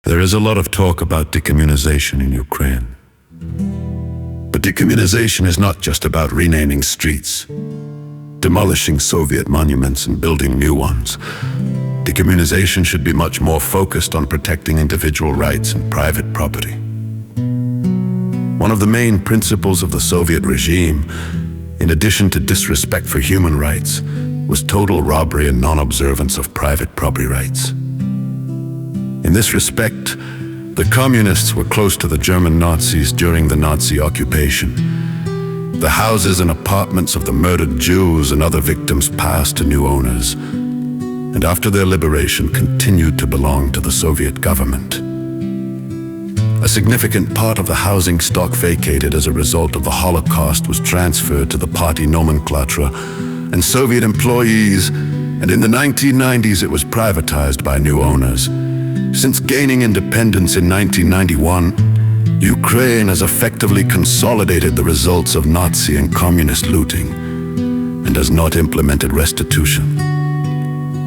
There is a lot of talk about decommunization in Ukraine. But decommunization is not just about renaming streets, demolishing Soviet monuments and building new ones. Decommunization should be much more focused on protecting individual rights and private property. One of the main principles of the Soviet regime, in addition to disrespect for human rights, was total robbery and non-observance of private property rights. In this respect, the communists were close to the German Nazis during the Nazi occupation. The houses and apartments of the murdered Jews and other victims passed to new owners, and after their liberation continued to belong to the Soviet government. A significant part of the housing stock vacated as a result of the Holocaust was transferred to the party nomenklatura and Soviet employees, and in the 1990s it was privatized by new owners. Since gaining independence in 1991, Ukraine has effectively consolidated the results of Nazi and communist looting and has not implemented restitution,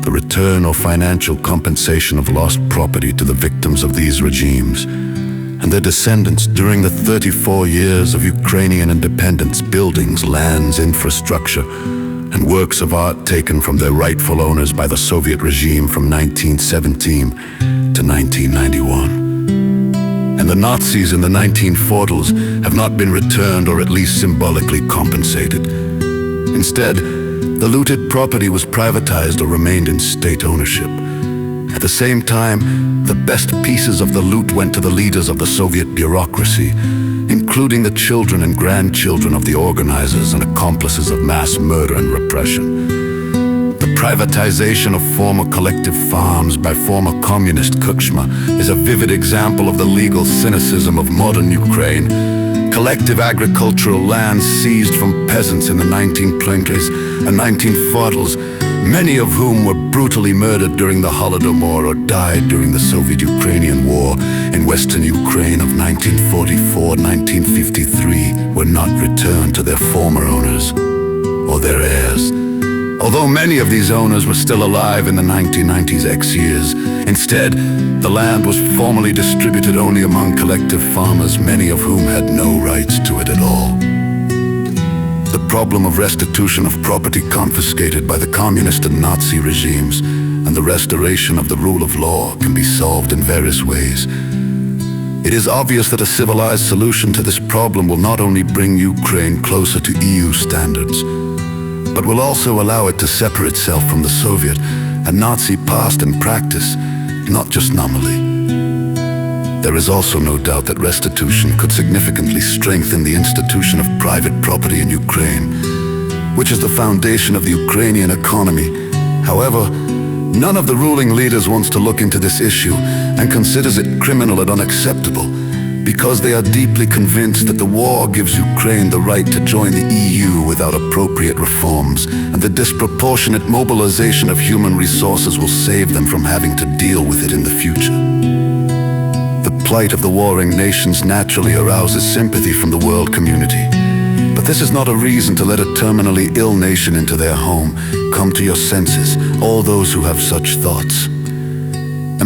the return or financial compensation of lost property to the victims of these regimes and their descendants during the 34 years of Ukrainian independence. Buildings, lands, infrastructure, and works of art taken from their rightful owners by the Soviet regime from 1917 to 1991. And the Nazis in the 1940s have not been returned or at least symbolically compensated. Instead, the looted property was privatized or remained in state ownership. At the same time, the best pieces of the loot went to the leaders of the Soviet bureaucracy, including the children and grandchildren of the organizers and accomplices of mass murder and repression. The privatization of former collective farms by former communist Kuchma is a vivid example of the legal cynicism of modern Ukraine. Collective agricultural lands seized from peasants in the 1920s and 1940s, many of whom were brutally murdered during the Holodomor or died during the Soviet-Ukrainian War in Western Ukraine of 1944-1953, were not returned to their former owners or their heirs. Although many of these owners were still alive in the 1990s X years, instead, the land was formally distributed only among collective farmers, many of whom had no rights to it at all. The problem of restitution of property confiscated by the communist and Nazi regimes and the restoration of the rule of law can be solved in various ways. It is obvious that a civilized solution to this problem will not only bring Ukraine closer to EU standards, but will also allow it to separate itself from the Soviet and Nazi past and practice, not just nominally. There is also no doubt that restitution could significantly strengthen the institution of private property in Ukraine, which is the foundation of the Ukrainian economy. However, none of the ruling leaders wants to look into this issue and considers it criminal and unacceptable, because they are deeply convinced that the war gives Ukraine the right to join the EU without appropriate reforms, and the disproportionate mobilization of human resources will save them from having to deal with it in the future. The plight of the warring nations naturally arouses sympathy from the world community, but this is not a reason to let a terminally ill nation into their home. Come to your senses, all those who have such thoughts.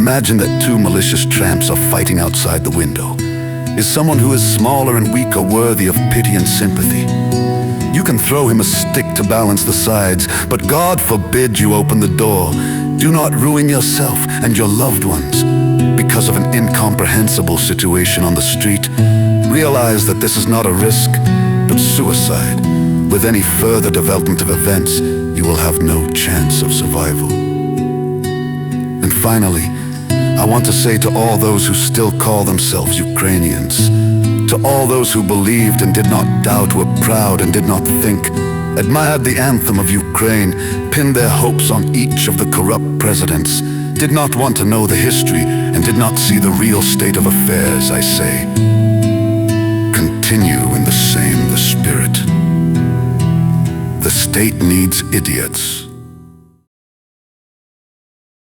Imagine that two malicious tramps are fighting outside the window. Is someone who is smaller and weaker worthy of pity and sympathy? You can throw him a stick to balance the sides, but God forbid you open the door. Do not ruin yourself and your loved ones because of an incomprehensible situation on the street. Realize that this is not a risk, but suicide. With any further development of events, you will have no chance of survival. And finally, I want to say to all those who still call themselves Ukrainians, to all those who believed and did not doubt, were proud and did not think, admired the anthem of Ukraine, pinned their hopes on each of the corrupt presidents, did not want to know the history, and did not see the real state of affairs, I say, continue in the spirit. The state needs idiots.